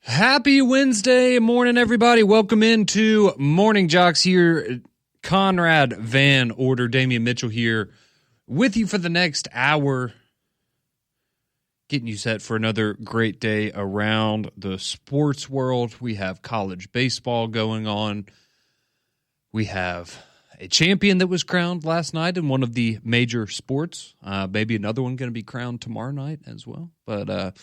Happy Wednesday morning, everybody. Welcome into Morning JOX here. Conrad Van Order, Damian Mitchell here with you for the next hour, getting you set for another great day around the sports world. We have college baseball going on. We have a champion that was crowned last night in one of the major sports. Maybe another one going to be crowned tomorrow night as well. But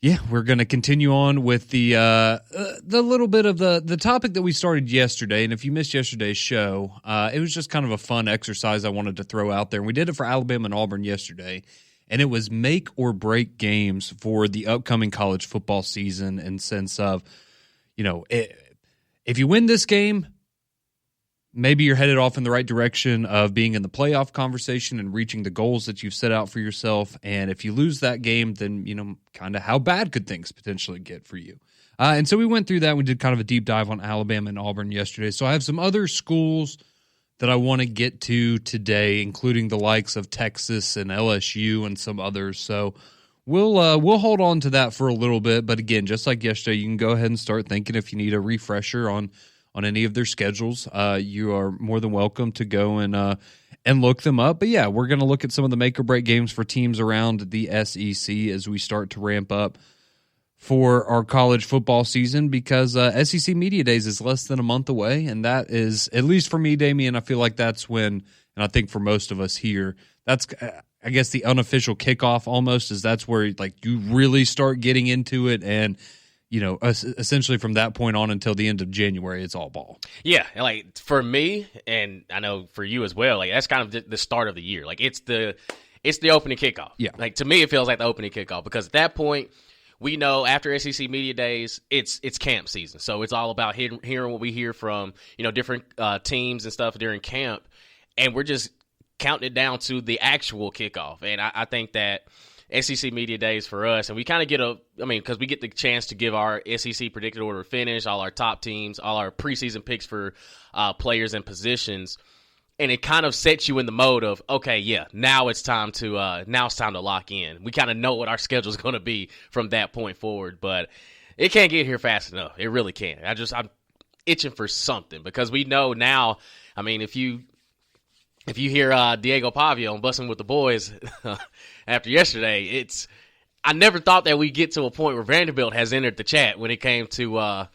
yeah, we're going to continue on with the little bit of the topic that we started yesterday. And if you missed yesterday's show, it was just kind of a fun exercise I wanted to throw out there. And we did it for Alabama and Auburn yesterday. And it was make or break games for the upcoming college football season in sense of, if you win this game, maybe you're headed off in the right direction of being in the playoff conversation and reaching the goals that you've set out for yourself. And if you lose that game, then, kind of how bad could things potentially get for you? And so we went through that. We did kind of a deep dive on Alabama and Auburn yesterday. So I have some other schools that I want to get to today, including the likes of Texas and LSU and some others. So we'll hold on to that for a little bit. But again, just like yesterday, you can go ahead and start thinking if you need a refresher on any of their schedules. You are more than welcome to go and look them up. But yeah, we're going to look at some of the make or break games for teams around the SEC as we start to ramp up for our college football season, because SEC Media Days is less than a month away. And that is, at least for me, Damian, I feel like that's when, and I think for most of us here, that's, I guess, the unofficial kickoff almost, is that's where like you really start getting into it. And essentially from that point on until the end of January, it's all ball. Yeah, like for me, and I know for you as well, like that's kind of the start of the year. Like it's the opening kickoff. Yeah. Like to me, it feels like the opening kickoff, because at that point, we know after SEC Media Days, it's camp season. So it's all about hearing what we hear from different teams and stuff during camp, and we're just counting it down to the actual kickoff. And I think that SEC Media Days for us, and we kind of get because we get the chance to give our SEC predicted order of finish, all our top teams, all our preseason picks for players and positions, and it kind of sets you in the mode of, okay, yeah, now it's time to lock in. We kind of know what our schedule is going to be from that point forward, but it can't get here fast enough. It really can't. I'm itching for something, because we know now. I mean, if you hear Diego Pavia on Bussin' with the Boys after yesterday, I never thought that we'd get to a point where Vanderbilt has entered the chat when it came to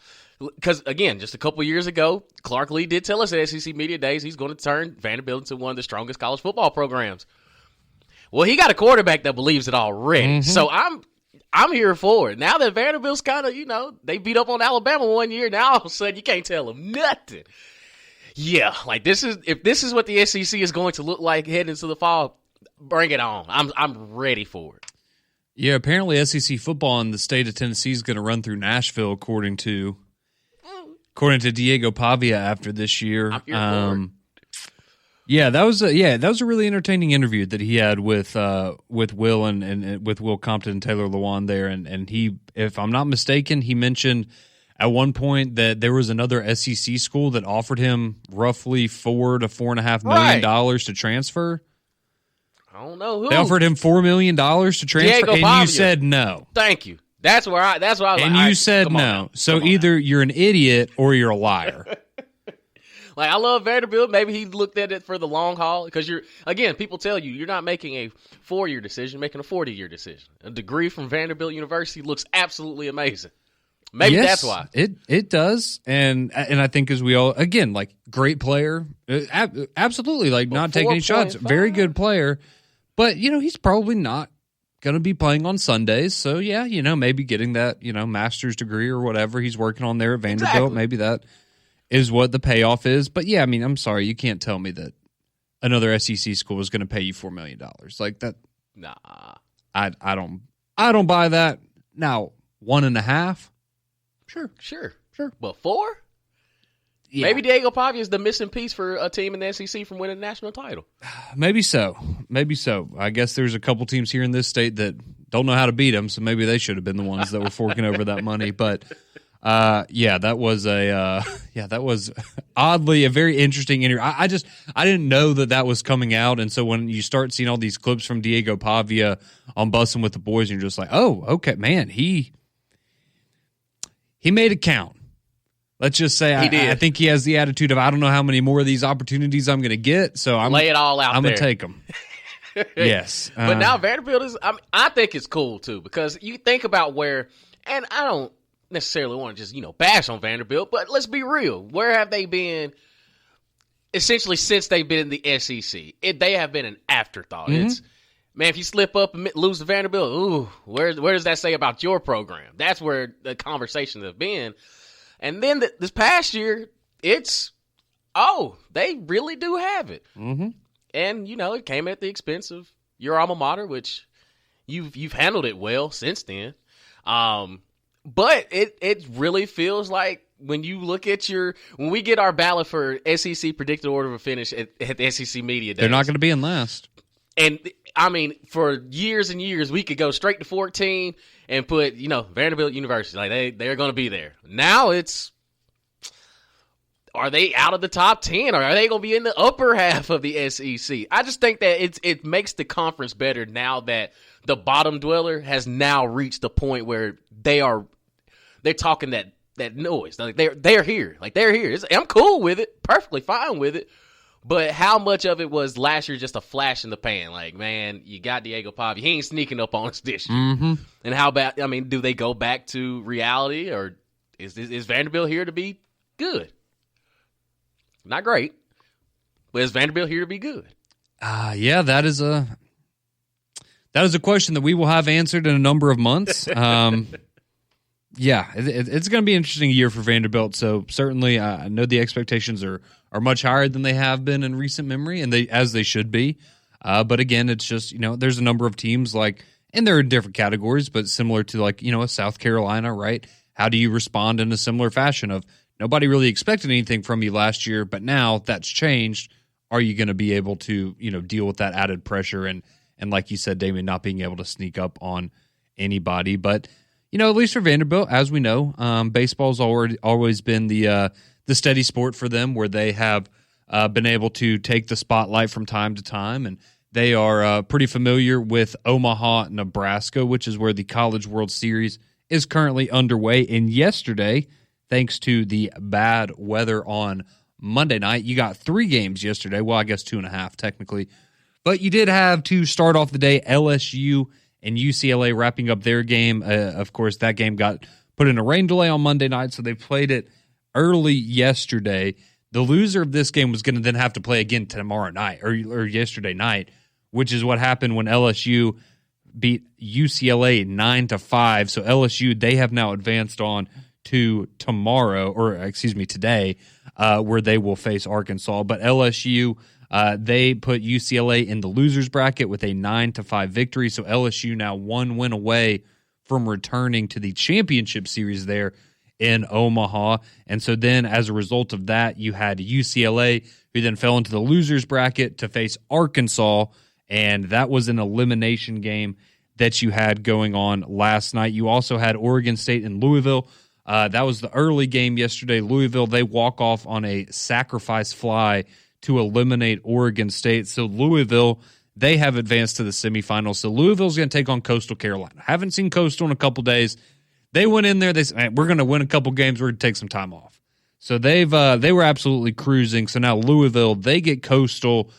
because, again, just a couple years ago, Clark Lee did tell us at SEC Media Days he's going to turn Vanderbilt into one of the strongest college football programs. Well, he got a quarterback that believes it already. Mm-hmm. So I'm here for it. Now that Vanderbilt's kind of, they beat up on Alabama one year, now all of a sudden you can't tell them nothing. Yeah, like if this is what the SEC is going to look like heading into the fall, bring it on. I'm ready for it. Yeah, apparently SEC football in the state of Tennessee is going to run through Nashville, according to Diego Pavia after this year. I'm here for it. Yeah, that was a really entertaining interview that he had with Will and with Will Compton and Taylor Lewan there, and he, if I'm not mistaken, he mentioned at one point that there was another SEC school that offered him roughly $4 to $4.5 million to transfer. I don't know who. They offered him $4 million to transfer, Diego and Pavia. You said no. Thank you. That's why I was and like, you said no. So either you're an idiot or you're a liar. Like, I love Vanderbilt. Maybe he looked at it for the long haul, because people tell you you're not making a 4-year decision, you're making a 40-year decision. A degree from Vanderbilt University looks absolutely amazing. Maybe yes, that's why. It does. And I think as we all, again, like, great player, absolutely, like, not taking any shots, very good player, but, he's probably not going to be playing on Sundays. So, yeah, maybe getting that, master's degree or whatever he's working on there at Vanderbilt, exactly. Maybe that is what the payoff is. But, yeah, I mean, I'm sorry, you can't tell me that another SEC school is going to pay you $4 million. Like that. Nah. I don't buy that. Now, 1.5. Sure. But 4? Yeah. Maybe Diego Pavia is the missing piece for a team in the SEC from winning a national title. Maybe so. I guess there's a couple teams here in this state that don't know how to beat him, so maybe they should have been the ones that were forking over that money. But that was oddly a very interesting interview. I didn't know that was coming out, and so when you start seeing all these clips from Diego Pavia on Bussin' with the Boys, and you're just like, oh, okay, man, he made it count. Let's just say I think he has the attitude of, I don't know how many more of these opportunities I'm going to get, so I'm lay it all out. I'm going to take them. Yes. But now Vanderbilt is, I think it's cool too, because you think about where, and I don't necessarily want to just, bash on Vanderbilt, but let's be real. Where have they been essentially since they've been in the SEC? They have been an afterthought. Mm-hmm. It's, man, if you slip up and lose to Vanderbilt, ooh, where does that say about your program? That's where the conversations have been. And then this past year, it's, they really do have it. Mm-hmm. And, it came at the expense of your alma mater, which you've handled it well since then. But it really feels like when you look at when we get our ballot for SEC predicted order of finish at the SEC Media Days. They're not going to be in last. And, I mean, for years and years, we could go straight to 14 and put, Vanderbilt University. Like, they're going to be there. Now it's, are they out of the top 10? Or are they going to be in the upper half of the SEC? I just think that it makes the conference better now that the bottom dweller has now reached the point where they're talking that noise. Like, they're here. Like, they're here. I'm cool with it. Perfectly fine with it. But how much of it was last year just a flash in the pan? Like, man, you got Diego Pavia. He ain't sneaking up on us this year. Mm-hmm. And how about, do they go back to reality? Or is Vanderbilt here to be good? Not great. But is Vanderbilt here to be good? Yeah, that is a question that we will have answered in a number of months. Yeah, it's going to be an interesting year for Vanderbilt. So certainly, I know the expectations are much higher than they have been in recent memory, and as they should be. But again, it's just there's a number of teams and they're in different categories, but similar to a South Carolina, right? How do you respond in a similar fashion of nobody really expected anything from you last year, but now that's changed. Are you going to be able to deal with that added pressure and like you said, Damien, not being able to sneak up on anybody, but. At least for Vanderbilt, as we know, baseball's always been the steady sport for them, where they have been able to take the spotlight from time to time, and they are pretty familiar with Omaha, Nebraska, which is where the College World Series is currently underway. And yesterday, thanks to the bad weather on Monday night, you got 3 games yesterday. Well, I guess 2.5 technically, but you did have to start off the day LSU and UCLA wrapping up their game. Of course, that game got put in a rain delay on Monday night, so they played it early yesterday. The loser of this game was going to then have to play again tomorrow night or yesterday night, which is what happened when LSU beat UCLA 9-5. So LSU, they have now advanced on to today, where they will face Arkansas. But LSU, they put UCLA in the losers bracket with a 9-5 victory. So LSU now 1 win away from returning to the championship series there in Omaha. And so then as a result of that, you had UCLA, who then fell into the losers bracket to face Arkansas. And that was an elimination game that you had going on last night. You also had Oregon State and Louisville. That was the early game yesterday. Louisville, they walk off on a sacrifice fly to eliminate Oregon State. So Louisville, they have advanced to the semifinals. So Louisville's going to take on Coastal Carolina. Haven't seen Coastal in a couple days. They went in there. They said, hey, we're going to win a couple games. We're going to take some time off. So they were absolutely cruising. So now Louisville, they get Coastal.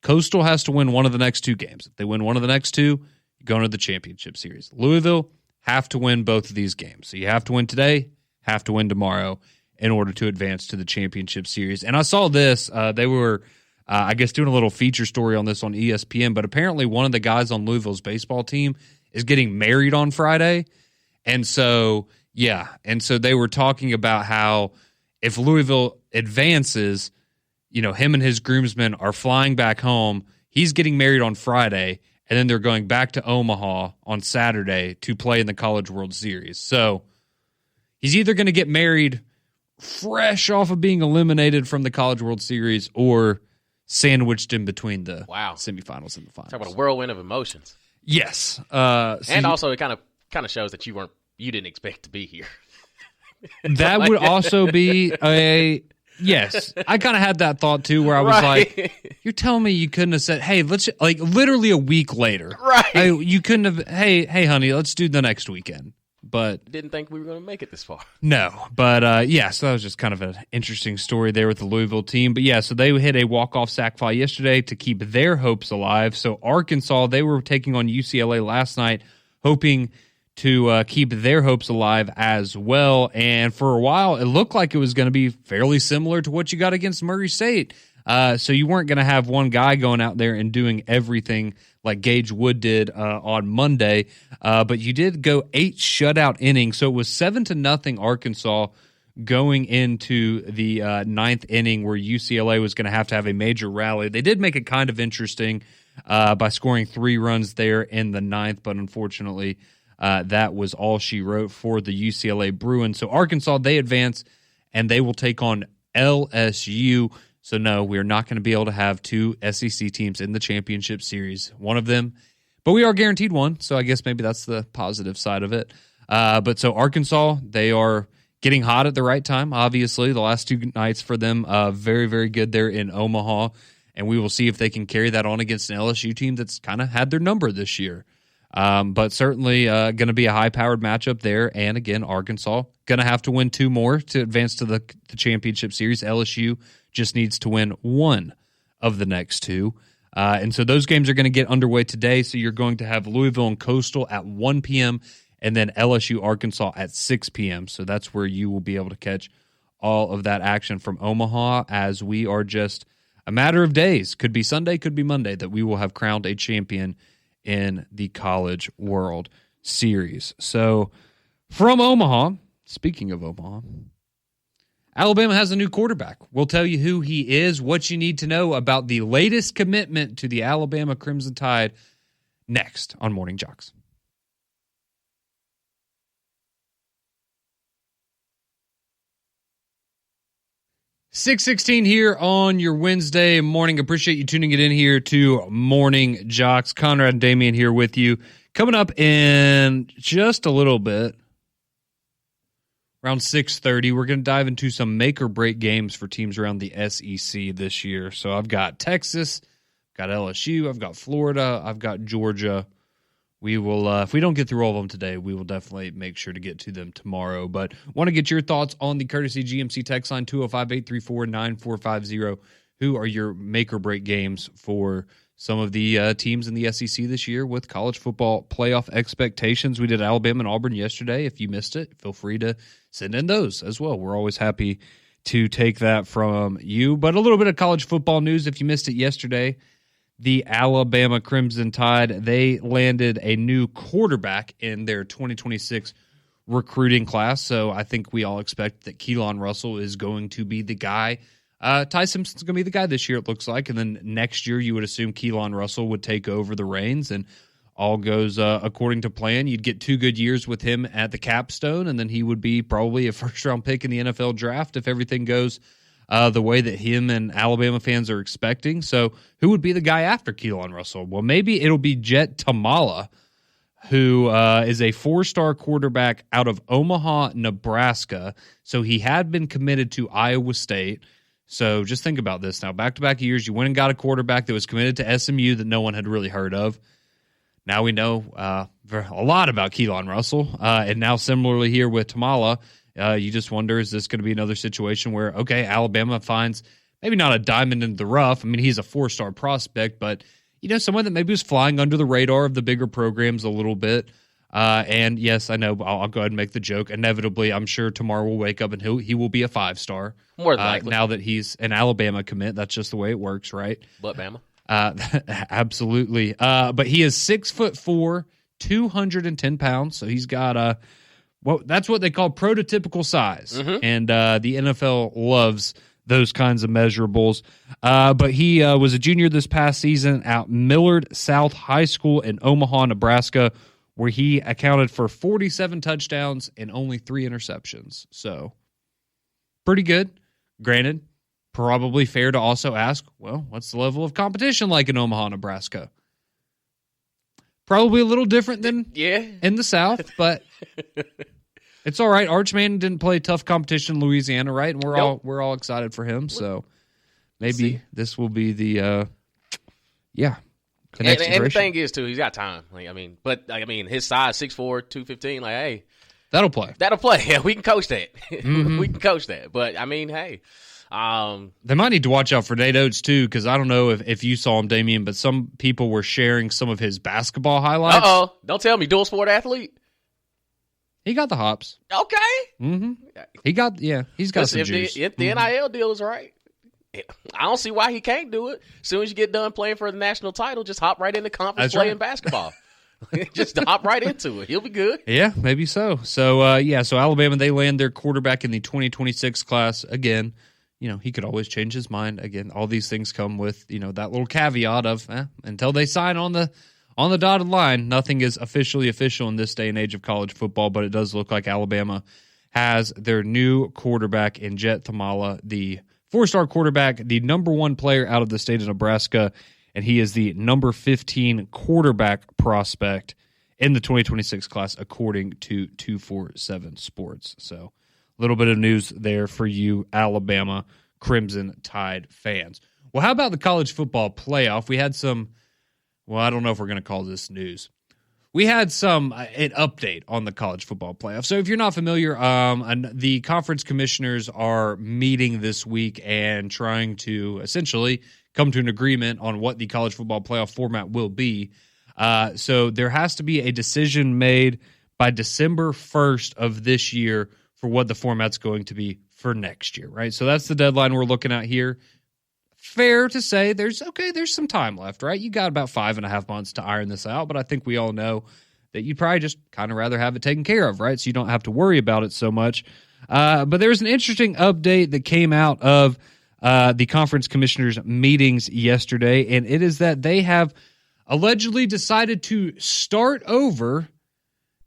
Coastal has to win one of the next 2 games. If they win one of the next 2, you go into the championship series. Louisville have to win both of these games. So you have to win today, have to win tomorrow in order to advance to the championship series. And I saw this. They were, I guess, doing a little feature story on this on ESPN, but apparently one of the guys on Louisville's baseball team is getting married on Friday. And so, yeah. And so they were talking about how if Louisville advances, him and his groomsmen are flying back home. He's getting married on Friday, and then they're going back to Omaha on Saturday to play in the College World Series. So he's either going to get married fresh off of being eliminated from the College World Series or sandwiched in between the semifinals and the finals. Talk about a whirlwind of emotions. Yes. And also it kind of shows that you didn't expect to be here. That would also be yes. I kind of had that thought too, where I was like, you're telling me you couldn't have said, hey, let's literally a week later. Right. You couldn't have, hey honey, let's do the next weekend. but didn't think we were going to make it this far. No, but yeah, so that was just kind of an interesting story there with the Louisville team. But yeah, so they hit a walk-off sack fly yesterday to keep their hopes alive. So Arkansas, they were taking on UCLA last night, hoping to keep their hopes alive as well. And for a while, it looked like it was going to be fairly similar to what you got against Murray State. So you weren't going to have one guy going out there and doing everything like Gage Wood did on Monday, but you did go 8 shutout innings. So it was 7-0 Arkansas going into the ninth inning, where UCLA was going to have a major rally. They did make it kind of interesting by scoring 3 runs there in the ninth, but unfortunately that was all she wrote for the UCLA Bruins. So Arkansas, they advance, and they will take on LSU. So no, we're not going to be able to have 2 SEC teams in the championship series. One of them, but we are guaranteed one, so I guess maybe that's the positive side of it. But so Arkansas, they are getting hot at the right time, obviously. The last 2 nights for them, very, very good there in Omaha, and we will see if they can carry that on against an LSU team that's kind of had their number this year. But certainly going to be a high-powered matchup there, and again, Arkansas going to have to win 2 more to advance to the championship series. LSU just needs to win 1 of the next 2. And so those games are going to get underway today. So you're going to have Louisville and Coastal at 1 p.m. and then LSU Arkansas at 6 p.m. So that's where you will be able to catch all of that action from Omaha, as we are just a matter of days. Could be Sunday, could be Monday, that we will have crowned a champion in the College World Series. So from Omaha, speaking of Omaha, Alabama has a new quarterback. We'll tell you who he is, what you need to know about the latest commitment to the Alabama Crimson Tide, next on Morning JOX. 6:16 here on your Wednesday morning. Appreciate you tuning it in here to Morning JOX. Conrad and Damian here with you. Coming up in just a little bit, around 6:30, we're going to dive into some make-or-break games for teams around the SEC this year. So I've got Texas, got LSU, I've got Florida, I've got Georgia. We will, if we don't get through all of them today, we will definitely make sure to get to them tomorrow. But want to get your thoughts on the Courtesy GMC text line, 205-834-9450. Who are your make-or-break games for some of the teams in the SEC this year with college football playoff expectations? We did Alabama and Auburn yesterday. If you missed it, feel free to send in those as well. We're always happy to take that from you. But a little bit of college football news. If you missed it yesterday, the Alabama Crimson Tide, they landed a new quarterback in their 2026 recruiting class. So I think we all expect that Keelan Russell is going to be the guy. Ty Simpson's going to be the guy this year, it looks like. And then next year, you would assume Keelan Russell would take over the reins, and all goes according to plan. You'd get 2 good years with him at the capstone, and then he would be probably a first-round pick in the NFL draft if everything goes the way that him and Alabama fans are expecting. So who would be the guy after Keelan Russell? Well, maybe it'll be Jet Tamala, who is a 4-star quarterback out of Omaha, Nebraska. So he had been committed to Iowa State. So just think about this now. Back-to-back years, you went and got a quarterback that was committed to SMU that no one had really heard of. Now we know a lot about Keelan Russell. And now similarly here with Tamala, you just wonder, is this going to be another situation where, okay, Alabama finds maybe not a diamond in the rough. I mean, he's a 4-star prospect, but, you know, someone that maybe was flying under the radar of the bigger programs a little bit. And yes, I know, I'll go ahead and make the joke. Inevitably, I'm sure tomorrow we'll wake up and he will be a 5-star. More than likely. Now that he's an Alabama commit. That's just the way it works, right? But Bama. Absolutely. But he is 6'4", 210 pounds. So he's got well, that's what they call prototypical size. Mm-hmm. And the NFL loves those kinds of measurables. But he was a junior this past season at Millard South High School in Omaha, Nebraska, where he accounted for 47 touchdowns and only 3 interceptions. So pretty good. Granted, probably fair to also ask, well, what's the level of competition like in Omaha, Nebraska? Probably a little different than in the South, but it's all right. Arch Manning didn't play tough competition in Louisiana, right? And we're all excited for him. So maybe this will be the next and the thing is too, he's got time. His size 6'4", 215. Like, hey, That'll play. Yeah, we can coach that. We can coach that. But, I mean, hey. They might need to watch out for Nate Oates, too, because I don't know if you saw him, Damien, but some people were sharing some of his basketball highlights. Uh-oh. Don't tell me. Dual sport athlete? He got the hops. Okay. Mm-hmm. He's got some juice. If the NIL deal is right, I don't see why he can't do it. As soon as you get done playing for the national title, just hop right into conference play in basketball. Just hop right into it. He'll be good. Yeah, maybe so. So, so Alabama, they land their quarterback in the 2026 class. Again, he could always change his mind. Again, all these things come with, that little caveat of until they sign on the dotted line, nothing is officially official in this day and age of college football, but it does look like Alabama has their new quarterback in Jet Thamala, the 4-star quarterback, the number 1 player out of the state of Nebraska, and he is the number 15 quarterback prospect in the 2026 class, according to 247 Sports. So a little bit of news there for you Alabama Crimson Tide fans. Well, how about the college football playoff? We had some, I don't know if we're going to call this news. We had an update on the college football playoff. So if you're not familiar, the conference commissioners are meeting this week and trying to essentially come to an agreement on what the college football playoff format will be. So there has to be a decision made by December 1st of this year for what the format's going to be for next year, right? So that's the deadline we're looking at here. Fair to say there's some time left, right? You got about 5.5 months to iron this out, but I think we all know that you'd probably just kind of rather have it taken care of, right? So you don't have to worry about it so much. But there's an interesting update that came out of the conference commissioners' meetings yesterday, and it is that they have allegedly decided to start over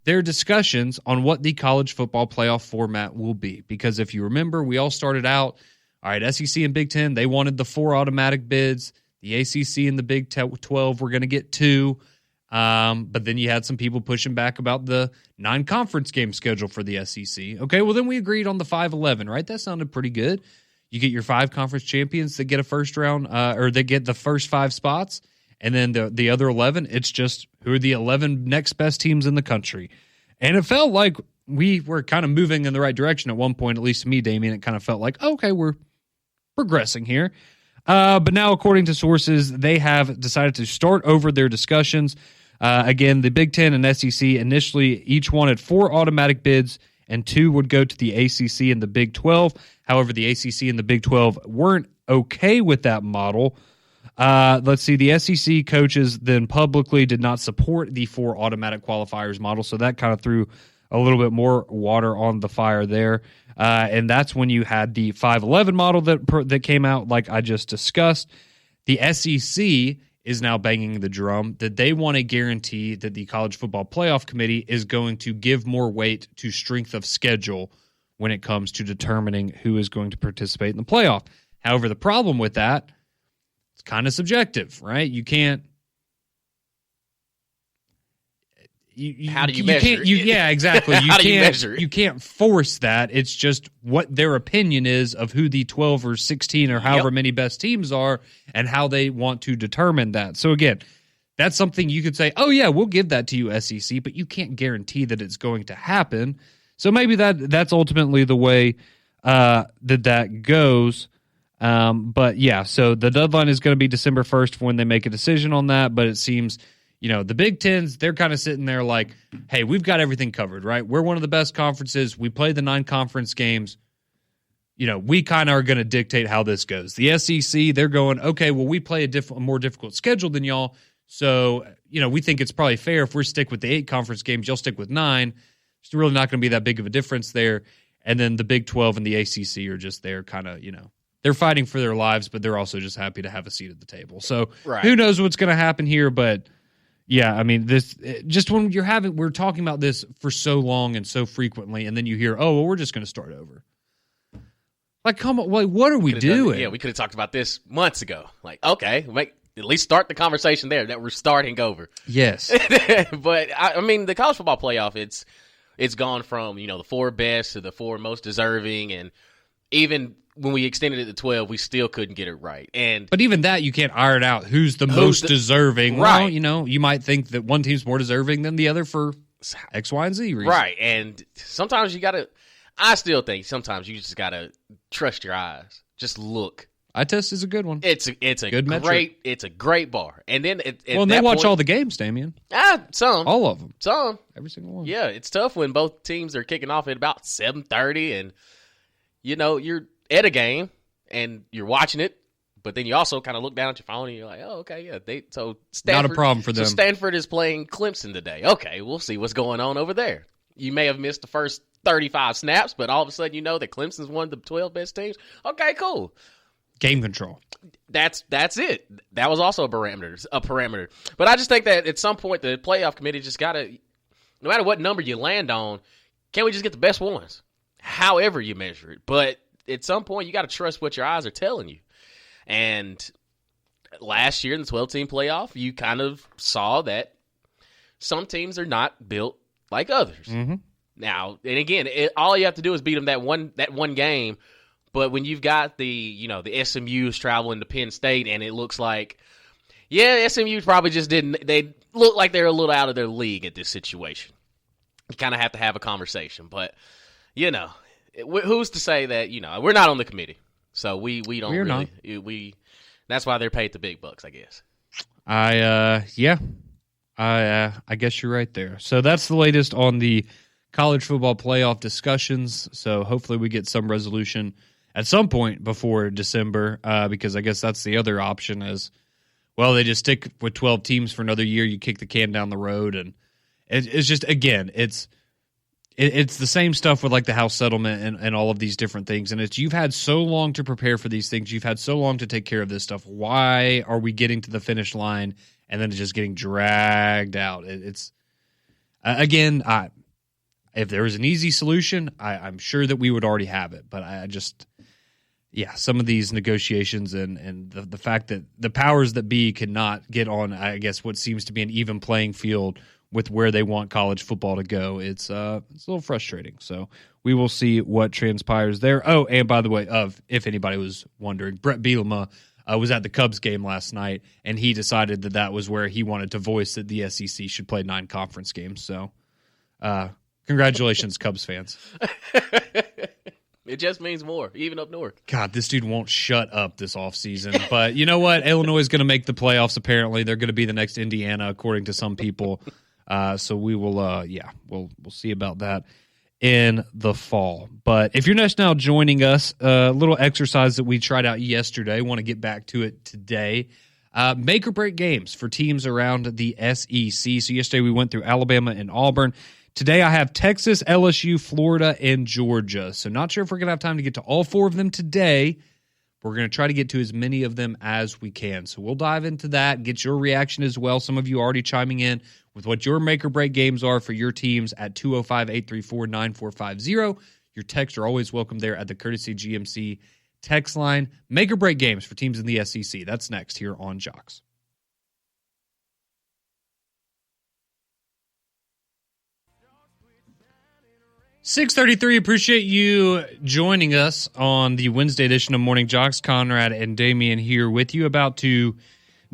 their discussions on what the college football playoff format will be. Because if you remember, we all started out, all right, SEC and Big Ten, they wanted the 4 automatic bids. The ACC and the Big 12 were going to get 2. But then you had some people pushing back about the 9 conference game schedule for the SEC. Okay, well, then we agreed on the 5-11, right? That sounded pretty good. You get your 5 conference champions that get a first round, or they get the first 5 spots. And then the other 11, it's just who are the 11 next best teams in the country. And it felt like we were kind of moving in the right direction at one point, at least to me, Damien. It kind of felt like, okay, we're progressing here. But now, according to sources, they have decided to start over their discussions. Again, the Big Ten and SEC initially each wanted 4 automatic bids, and 2 would go to the ACC and the Big 12. However, the ACC and the Big 12 weren't okay with that model. Let's see, the SEC coaches then publicly did not support the 4 automatic qualifiers model, so that kind of threw a little bit more water on the fire there. And that's when you had the 5-11 model that came out, like I just discussed. The SEC is now banging the drum that they want a guarantee that the College Football Playoff Committee is going to give more weight to strength of schedule when it comes to determining who is going to participate in the playoff. However, the problem with that, it's kind of subjective, right? You can't. How do you measure it? Yeah, exactly. How do you measure it? You can't force that. It's just what their opinion is of who the 12 or 16 or however many best teams are and how they want to determine that. So again, that's something you could say, oh yeah, we'll give that to you, SEC, but you can't guarantee that it's going to happen. So maybe that's ultimately the way that goes. But yeah, so the deadline is going to be December 1st for when they make a decision on that, but it seems, the Big Tens, they're kind of sitting there like, hey, we've got everything covered, right? We're one of the best conferences. We play the 9 conference games. We kind of are going to dictate how this goes. The SEC, they're going, okay, well, we play a more difficult schedule than y'all. So, we think it's probably fair if we stick with the 8 conference games, you'll stick with 9. It's really not going to be that big of a difference there. And then the Big 12 and the ACC are just there kind of, they're fighting for their lives, but they're also just happy to have a seat at the table. So Who knows what's going to happen here, but yeah, I mean, this just when we're talking about this for so long and so frequently, and then you hear, oh, well, we're just going to start over. Like, come on, what are we doing? We could have talked about this months ago. Like, okay, at least start the conversation there that we're starting over. Yes. But, I mean, the college football playoff, it's gone from, the 4 best to the 4 most deserving, and even when we extended it to 12, we still couldn't get it right. But even that, you can't iron out who's the most deserving. Right. Well, you might think that one team's more deserving than the other for X, Y, and Z reason. Right, and sometimes you got to – I still think sometimes you just got to trust your eyes. Just look. Eye test is a good one. It's a good metric. It's a great bar. And then and they watch all the games, Damien. Some. All of them. Some. Every single one. Yeah, it's tough when both teams are kicking off at about 7:30 and, you're at a game and you're watching it, but then you also kind of look down at your phone and you're like, oh, okay, yeah. Stanford, not a problem for them. So Stanford is playing Clemson today. Okay, we'll see what's going on over there. You may have missed the first 35 snaps, but all of a sudden you know that Clemson's one of the 12 best teams. Okay, cool. Game control. That's it. That was also a parameter. But I just think that at some point the playoff committee just got to, no matter what number you land on, can't we just get the best ones? However you measure it. But at some point you got to trust what your eyes are telling you. And last year in the 12-team playoff, you kind of saw that some teams are not built like others. Mm-hmm. Now, and again, all you have to do is beat them that one game. But when you've got the SMUs traveling to Penn State and it looks like, SMU probably just they look like they're a little out of their league at this situation. You kind of have to have a conversation. But, who's to say that, we're not on the committee. So we don't We're really, not. That's why they're paid the big bucks, I guess. I guess you're right there. So that's the latest on the college football playoff discussions. So hopefully we get some resolution at some point before December, because I guess that's the other option is, well, they just stick with 12 teams for another year. You kick the can down the road. And it's just, again, it's the same stuff with like the House settlement and all of these different things. And you've had so long to prepare for these things. You've had so long to take care of this stuff. Why are we getting to the finish line and then it's just getting dragged out? It's again, if there was an easy solution, I'm sure that we would already have it. But some of these negotiations and the fact that the powers that be cannot get on, I guess, what seems to be an even playing field with where they want college football to go, it's a little frustrating. So we will see what transpires there. Oh, and by the way, if anybody was wondering, Brett Bielema was at the Cubs game last night, and he decided that was where he wanted to voice that the SEC should play 9 conference games. So congratulations, Cubs fans. It just means more, even up north. God, this dude won't shut up this offseason. But you know what? Illinois is going to make the playoffs, apparently. They're going to be the next Indiana, according to some people. So we will, we'll see about that in the fall. But if you're just now joining us, a little exercise that we tried out yesterday, want to get back to it today. Make or break games for teams around the SEC. So yesterday we went through Alabama and Auburn. Today I have Texas, LSU, Florida, and Georgia. So not sure if we're going to have time to get to all 4 of them today. We're going to try to get to as many of them as we can. So we'll dive into that, get your reaction as well. Some of you already chiming in with what your make or break games are for your teams at 205-834-9450. Your texts are always welcome there at the Courtesy GMC text line. Make or break games for teams in the SEC. That's next here on JOX. 6:33. Appreciate you joining us on the Wednesday edition of Morning JOX. Conrad and Damien here with you, about to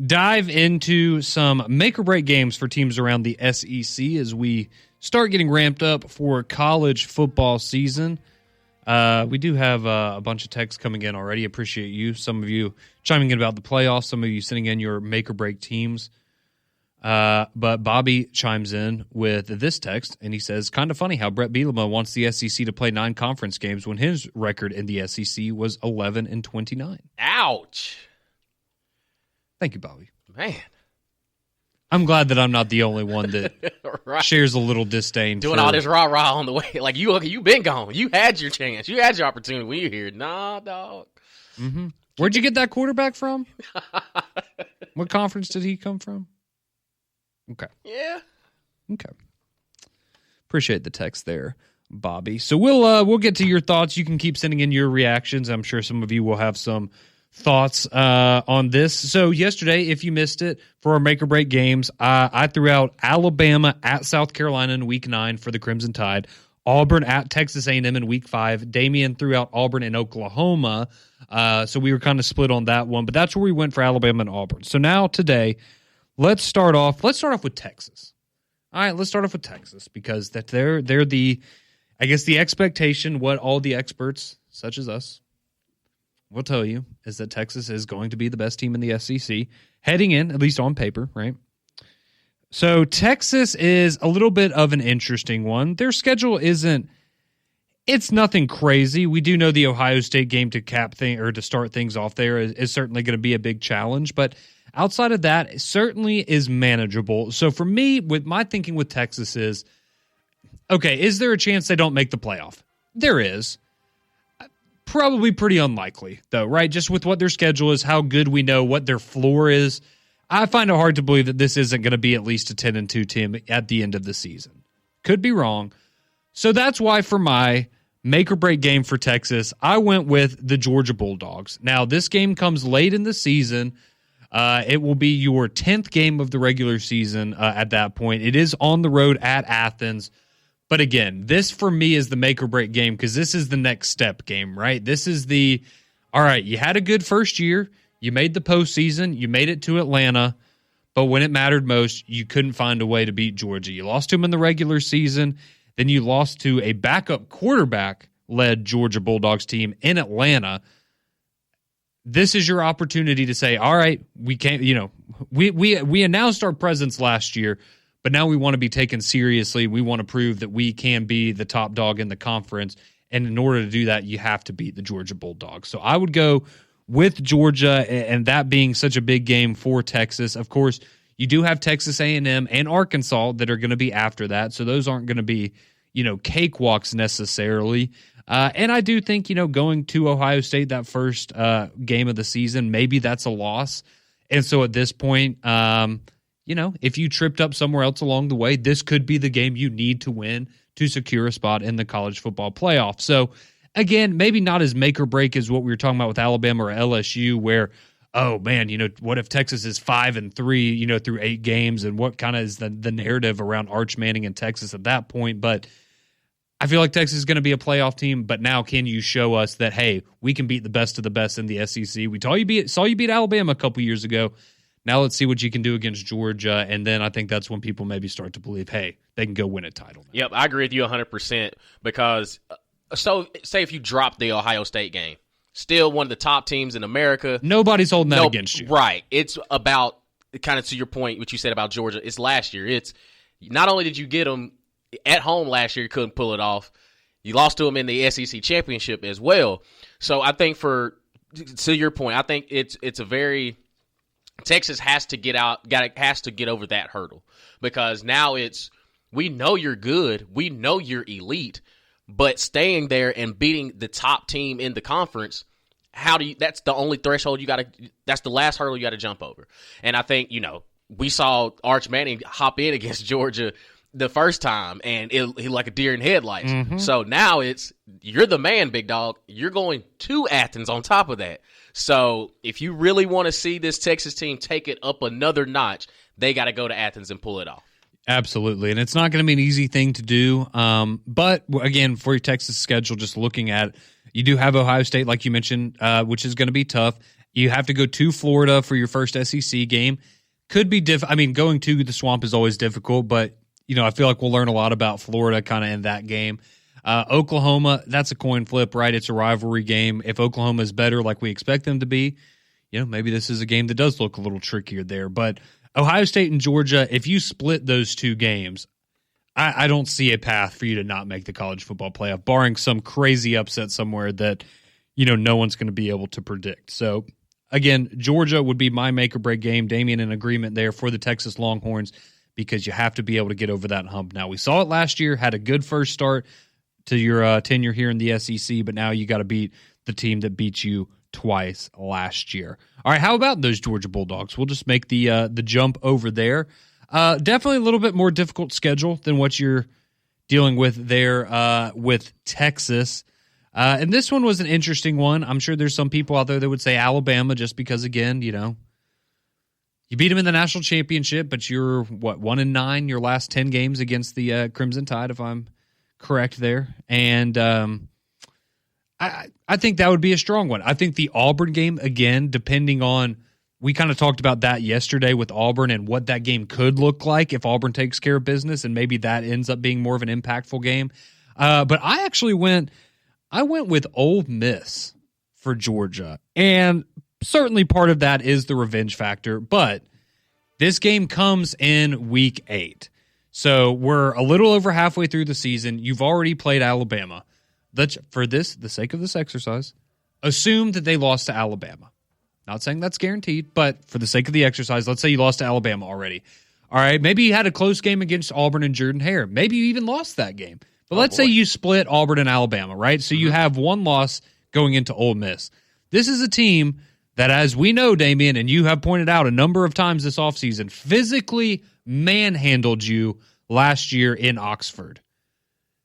dive into some make-or-break games for teams around the SEC as we start getting ramped up for college football season. We do have a bunch of texts coming in already. Appreciate you. Some of you chiming in about the playoffs. Some of you sending in your make-or-break teams. But Bobby chimes in with this text, and he says, kind of funny how Brett Bielema wants the SEC to play 9 conference games when his record in the SEC was 11-29. Ouch. Thank you, Bobby. Man. I'm glad that I'm not the only one that right. shares a little disdain. Doing all this rah-rah on the way. Like, you been gone. You had your chance. You had your opportunity when you here. Nah, dog. Mm-hmm. Where'd you get that quarterback from? What conference did he come from? Okay. Yeah. Okay. Appreciate the text there, Bobby. So we'll get to your thoughts. You can keep sending in your reactions. I'm sure some of you will have some thoughts on this. So yesterday, if you missed it, for our make or break games, I threw out Alabama at South Carolina in Week 9 for the Crimson Tide, Auburn at Texas A&M in Week 5. Damien threw out Auburn and Oklahoma. So we were kind of split on that one, but that's where we went for Alabama and Auburn. So now today, let's start off with Texas. All right, let's start off with Texas because they're the, I guess the expectation, what all the experts, such as us, will tell you is that Texas is going to be the best team in the SEC heading in, at least on paper, right? So Texas is a little bit of an interesting one. Their schedule it's nothing crazy. We do know the Ohio State game to to start things off there is certainly going to be a big challenge, but outside of that, it certainly is manageable. So for me, with my thinking with Texas is, okay, is there a chance they don't make the playoff? There is. Probably pretty unlikely, though, right? Just with what their schedule is, how good we know what their floor is. I find it hard to believe that this isn't going to be at least a 10-2 team at the end of the season. Could be wrong. So that's why for my make-or-break game for Texas, I went with the Georgia Bulldogs. Now, this game comes late in the season. It will be your 10th game of the regular season at that point. It is on the road at Athens. But again, this for me is the make-or-break game because this is the next step game, right? This is all right, you had a good first year. You made the postseason. You made it to Atlanta. But when it mattered most, you couldn't find a way to beat Georgia. You lost to them in the regular season. Then you lost to a backup quarterback-led Georgia Bulldogs team in Atlanta. This is your opportunity to say, all right, we can't, we announced our presence last year, but now we want to be taken seriously. We want to prove that we can be the top dog in the conference. And in order to do that, you have to beat the Georgia Bulldogs. So I would go with Georgia, and that being such a big game for Texas. Of course, you do have Texas A&M and Arkansas that are going to be after that. So those aren't going to be, cakewalks necessarily. And I do think, going to Ohio State that first game of the season, maybe that's a loss. And so at this point, if you tripped up somewhere else along the way, this could be the game you need to win to secure a spot in the college football playoff. So again, maybe not as make or break as what we were talking about with Alabama or LSU, where, oh man, what if Texas is 5-3, through 8 games, and what kind of is the narrative around Arch Manning and Texas at that point? But I feel like Texas is going to be a playoff team, but now can you show us that, hey, we can beat the best of the best in the SEC? We saw you beat Alabama a couple years ago. Now let's see what you can do against Georgia, and then I think that's when people maybe start to believe, hey, they can go win a title now. Yep, I agree with you 100% because so say if you drop the Ohio State game, still one of the top teams in America. Nobody's holding that against you. Right. It's about, kind of to your point, what you said about Georgia, it's last year. It's not only did you get them at home last year, you couldn't pull it off, you lost to them in the SEC championship as well. So I think to your point, I think it's a very – Texas has to get over that hurdle because now we know you're good, we know you're elite, but staying there and beating the top team in the conference, that's the only threshold that's the last hurdle you got to jump over. And I think, we saw Arch Manning hop in against Georgia the first time and he like a deer in headlights. Mm-hmm. So now you're the man, big dog. You're going to Athens on top of that. So if you really want to see this Texas team take it up another notch, they got to go to Athens and pull it off. Absolutely, and it's not going to be an easy thing to do. But again, for your Texas schedule, just looking at it, you do have Ohio State, like you mentioned, which is going to be tough. You have to go to Florida for your first SEC game. Could be going to the Swamp is always difficult, but I feel like we'll learn a lot about Florida kind of in that game. Oklahoma, that's a coin flip, right? It's a rivalry game. If Oklahoma is better like we expect them to be, maybe this is a game that does look a little trickier there. But Ohio State and Georgia, if you split those two games, I don't see a path for you to not make the college football playoff, barring some crazy upset somewhere that, no one's going to be able to predict. So, again, Georgia would be my make-or-break game. Damian, in agreement there for the Texas Longhorns because you have to be able to get over that hump. Now, we saw it last year, had a good first start to your tenure here in the SEC, but now you got to beat the team that beat you twice last year. All right, how about those Georgia Bulldogs? We'll just make the jump over there. Definitely a little bit more difficult schedule than what you're dealing with there with Texas. And this one was an interesting one. I'm sure there's some people out there that would say Alabama just because, again, you beat them in the national championship, but you're, 1-9 your last 10 games against the Crimson Tide, if I'm correct there. And I think that would be a strong one. I think the Auburn game, again, depending on we kind of talked about that yesterday with Auburn and what that game could look like if Auburn takes care of business, and maybe that ends up being more of an impactful game. But I actually went with Ole Miss for Georgia, and certainly part of that is the revenge factor, but this game comes in week 8. So we're a little over halfway through the season. You've already played Alabama. For the sake of this exercise, assume that they lost to Alabama. Not saying that's guaranteed, but for the sake of the exercise, let's say you lost to Alabama already. All right, maybe you had a close game against Auburn and Jordan-Hare. Maybe you even lost that game. But let's say you split Auburn and Alabama, right? So you have one loss going into Ole Miss. This is a team that, as we know, Damian, and you have pointed out a number of times this offseason, physically manhandled you last year in Oxford.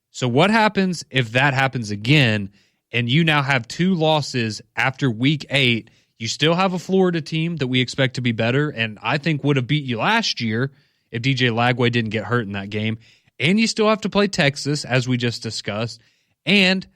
So what happens if that happens again and you now have 2 losses after week 8? You still have a Florida team that we expect to be better and I think would have beat you last year if DJ Lagway didn't get hurt in that game. And you still have to play Texas, as we just discussed. And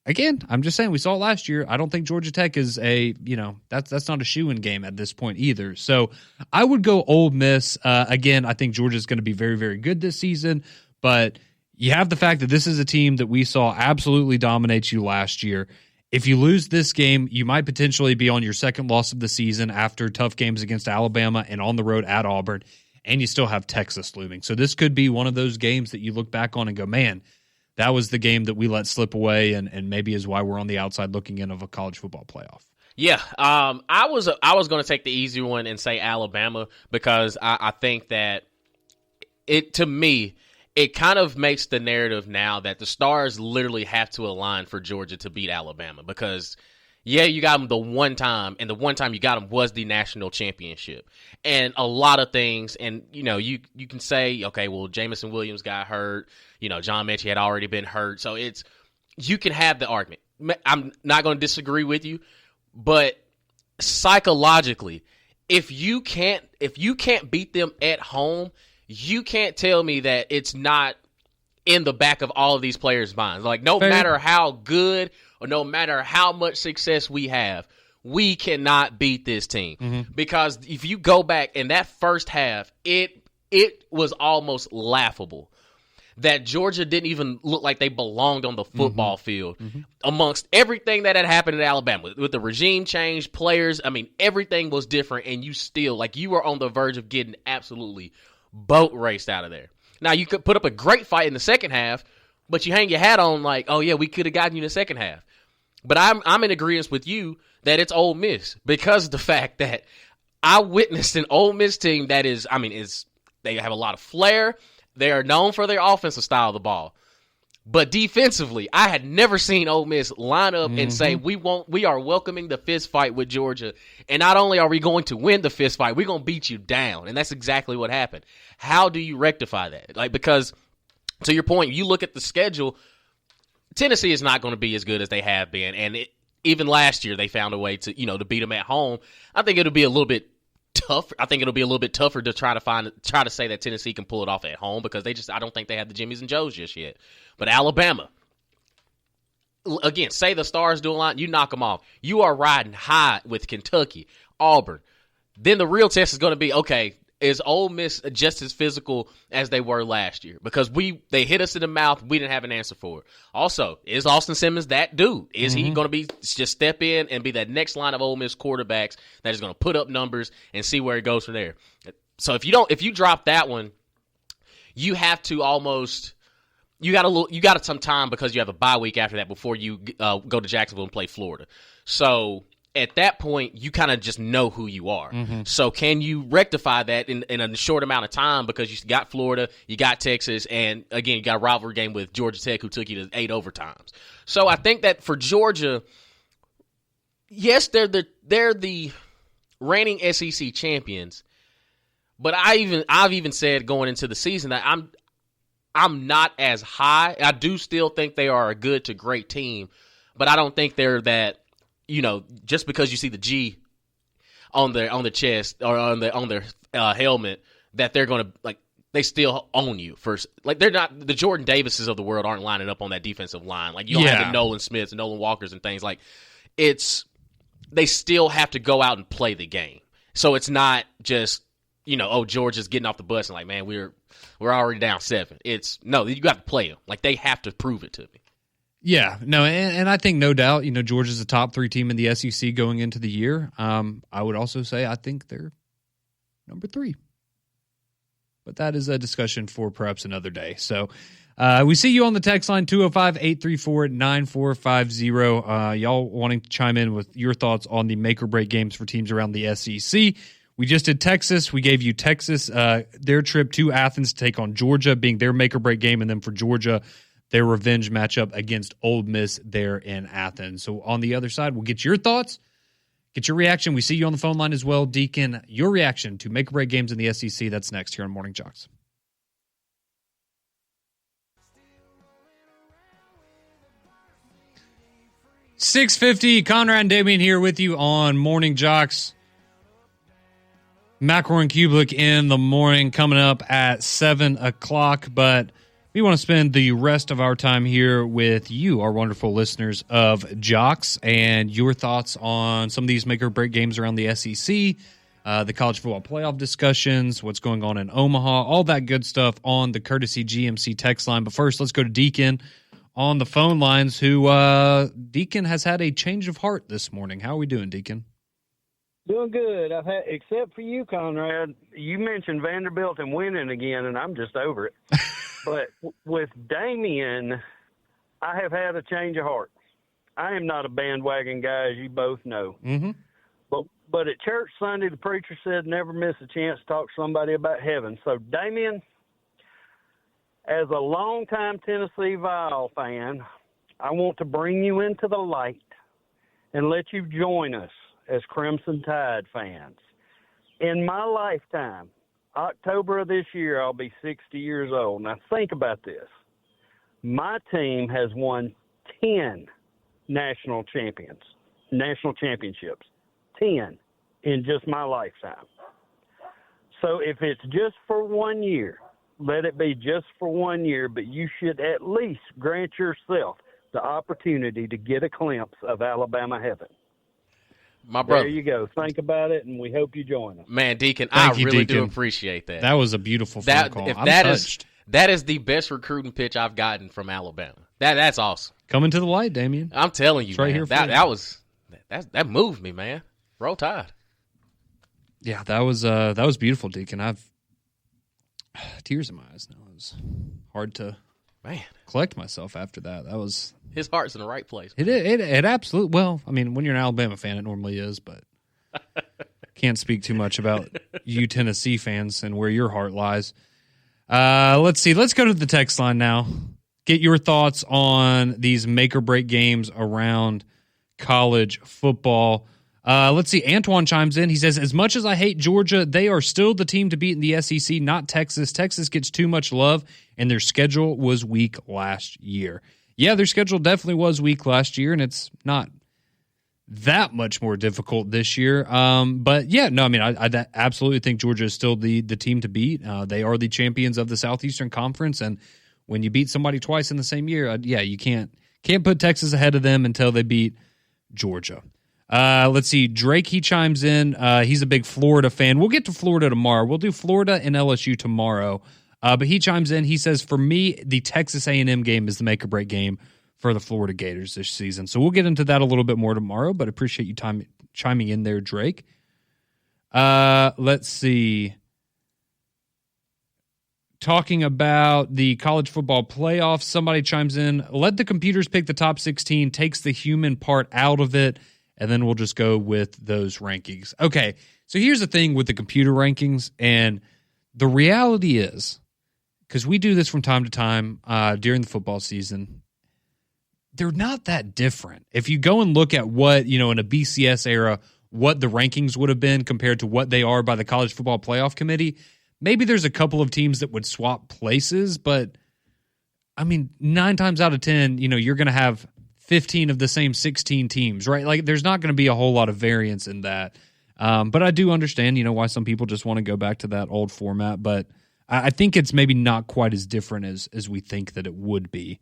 again, I'm just saying, we saw it last year. I don't think Georgia Tech is that's not a shoo-in game at this point either. So I would go Ole Miss. Again, I think Georgia's going to be very, very good this season. But you have the fact that this is a team that we saw absolutely dominate you last year. If you lose this game, you might potentially be on your second loss of the season after tough games against Alabama and on the road at Auburn. And you still have Texas looming. So this could be one of those games that you look back on and go, man, that was the game that we let slip away and maybe is why we're on the outside looking in of a college football playoff. Yeah, I was going to take the easy one and say Alabama because I think that to me, it kind of makes the narrative now that the stars literally have to align for Georgia to beat Alabama because, yeah, you got them the one time, and the one time you got them was the national championship. And a lot of things, and, you can say, okay, well, Jamison Williams got hurt. John Mechie had already been hurt. So you can have the argument. I'm not going to disagree with you, but psychologically, if you can't beat them at home, you can't tell me that it's not in the back of all of these players' minds. Like, no matter how good or no matter how much success we have, we cannot beat this team. Mm-hmm. Because if you go back in that first half, it was almost laughable that Georgia didn't even look like they belonged on the football field amongst everything that had happened in Alabama. With the regime change, players, everything was different, and you were on the verge of getting absolutely boat raced out of there. Now, you could put up a great fight in the second half, but you hang your hat on like, oh, yeah, we could have gotten you in the second half. But I'm in agreement with you that it's Ole Miss because of the fact that I witnessed an Ole Miss team that they have a lot of flair. They are known for their offensive style of the ball. But defensively, I had never seen Ole Miss line up and say, we are welcoming the fist fight with Georgia. And not only are we going to win the fist fight, we're going to beat you down. And that's exactly what happened. How do you rectify that? Because to your point, you look at the schedule, Tennessee is not going to be as good as they have been. And even last year, they found a way to beat them at home. I think it'll be a little bit tough. I think it'll be a little bit tougher to try to say that Tennessee can pull it off at home because I don't think they have the Jimmies and Joes just yet. But Alabama, again, say the stars do a lot, you knock them off. You are riding high with Kentucky, Auburn. Then the real test is going to be, okay, is Ole Miss just as physical as they were last year? Because they hit us in the mouth, we didn't have an answer for it. Also, is Austin Simmons that dude? Is he going to be just step in and be that next line of Ole Miss quarterbacks that is going to put up numbers and see where it goes from there? So if you drop that one, you have to almost. You got some time because you have a bye week after that before you go to Jacksonville and play Florida. So at that point, you kind of just know who you are. So can you rectify that in a short amount of time because you got Florida, you got Texas, and again, you got a rivalry game with Georgia Tech who took you to 8 overtimes. So I think that for Georgia, yes, they're the reigning SEC champions, but I've even said going into the season that I'm not as high. I do still think they are a good to great team, but I don't think they're that, just because you see the G on the chest or on their helmet that they're going to they still own you first. They're not the Jordan Davises of the world aren't lining up on that defensive line. You don't have the Nolan Smiths and Nolan Walkers and things they still have to go out and play the game. So it's not just, Georgia's getting off the bus and like, man, we're already down 7. It's, no, you got to play them. Like, they have to prove it to me. Yeah, no, and I think no doubt, Georgia's a top 3 team in the SEC going into the year. I would also say I think they're number 3. But that is a discussion for perhaps another day. So we see you on the text line, 205-834-9450. Y'all wanting to chime in with your thoughts on the make-or-break games for teams around the SEC. We just did Texas. We gave you Texas, their trip to Athens to take on Georgia, being their make-or-break game, and then for Georgia, their revenge matchup against Ole Miss there in Athens. So on the other side, we'll get your thoughts, get your reaction. We see you on the phone line as well. Deacon, your reaction to make-or-break games in the SEC. That's next here on Morning JOX. $6:50, Conrad and Damian here with you on Morning JOX. McElroy and Kublik in the morning, coming up at 7 o'clock, but we want to spend the rest of our time here with you, our wonderful listeners of JOX, and your thoughts on some of these make-or-break games around the SEC, the college football playoff discussions, what's going on in Omaha, all that good stuff on the Courtesy GMC text line. But first, let's go to Deacon on the phone lines, who Deacon has had a change of heart this morning. How are we doing, Deacon? Doing good. Except for you, Conrad. You mentioned Vanderbilt and winning again, and I'm just over it. But with Damian, I have had a change of heart. I am not a bandwagon guy, as you both know. Mm-hmm. But at church Sunday, the preacher said never miss a chance to talk to somebody about heaven. So, Damian, as a longtime Tennessee Vol fan, I want to bring you into the light and let you join us as Crimson Tide fans. In my lifetime, October of this year, I'll be 60 years old. Now, think about this. My team has won 10 national championships. 10 in just my lifetime. So if it's just for 1 year, let it be just for 1 year, but you should at least grant yourself the opportunity to get a glimpse of Alabama heaven. My brother. There you go. Think about it, and we hope you join us. Man, Deacon, Thank you, really Deacon. do appreciate that. That was a beautiful phone call. I'm touched. That is the best recruiting pitch I've gotten from Alabama. That's awesome. Coming to the light, Damian. I'm telling you, It's right man. here for you. That moved me, man. Roll Tide. Yeah, that was beautiful, Deacon. I've tears in my eyes now. It was hard to collect myself after that. That was his heart's in the right place. It absolutely. Well, I mean, when you're an Alabama fan, it normally is, but can't speak too much about you Tennessee fans and where your heart lies. Let's see. Let's go to the text line now. Get your thoughts on these make or break games around college football. Let's see. Antoine chimes in. He says, as much as I hate Georgia, they are still the team to beat in the SEC, not Texas. Texas gets too much love, and their schedule was weak last year. Yeah, their schedule definitely was weak last year, and it's not that much more difficult this year. But, yeah, no, I mean, I absolutely think Georgia is still the team to beat. They are the champions of the Southeastern Conference, and when you beat somebody twice in the same year, you can't put Texas ahead of them until they beat Georgia. Let's see. Drake, he chimes in. He's a big Florida fan. We'll get to Florida tomorrow. We'll do Florida and LSU tomorrow. But he chimes in. He says, for me, the Texas A&M game is the make-or-break game for the Florida Gators this season. So we'll get into that a little bit more tomorrow, but appreciate you chiming in there, Drake. Let's see. Talking about the college football playoffs, somebody chimes in. Let the computers pick the top 16, takes the human part out of it, and then we'll just go with those rankings. Okay, so here's the thing with the computer rankings, and the reality is, because we do this from time to time during the football season, they're not that different. If you go and look at what, in a BCS era, what the rankings would have been compared to what they are by the College Football Playoff Committee, maybe there's a couple of teams that would swap places, but, 9 times out of 10, you're going to have 15 of the same 16 teams, right? Like, there's not going to be a whole lot of variance in that. But I do understand, why some people just want to go back to that old format. But I think it's maybe not quite as different as we think that it would be.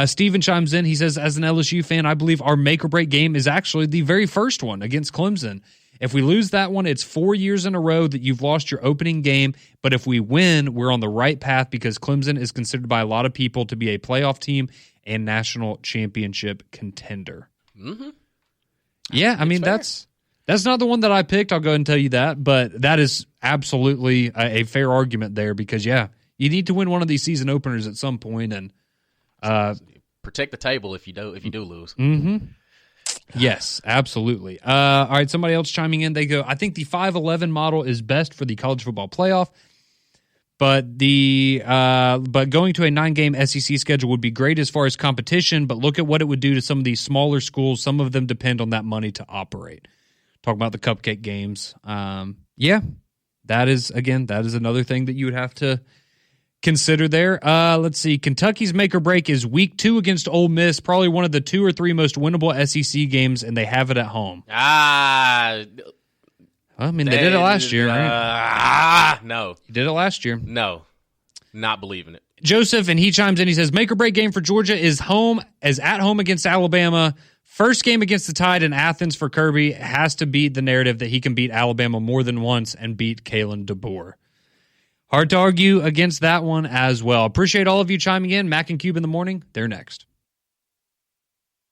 Steven chimes in. He says, as an LSU fan, I believe our make-or-break game is actually the very first one against Clemson. If we lose that one, it's 4 years in a row that you've lost your opening game. But if we win, we're on the right path because Clemson is considered by a lot of people to be a playoff team and national championship contender. Mm-hmm. Yeah, I mean, that's not the one that I picked. I'll go ahead and tell you that. But that is absolutely a fair argument there because, yeah, you need to win one of these season openers at some point and protect the table if you do lose. Mm-hmm. Yes, absolutely. All right, somebody else chiming in. They go, I think the 5-11 model is best for the college football playoff, but but going to a 9-game SEC schedule would be great as far as competition, but look at what it would do to some of these smaller schools. Some of them depend on that money to operate. Talk about the cupcake games. Yeah, that is another thing that you would have to consider there. Let's see. Kentucky's make or break is week 2 against Ole Miss, probably one of the 2 or 3 most winnable SEC games, and they have it at home. I mean, they did it last year, right? No. You did it last year. No. Not believing it. Joseph, and he chimes in, he says, make or break game for Georgia is at home against Alabama. First game against the Tide in Athens for Kirby has to beat the narrative that he can beat Alabama more than once and beat Kalen DeBoer. Hard to argue against that one as well. Appreciate all of you chiming in. Mac and Cube in the morning. They're next.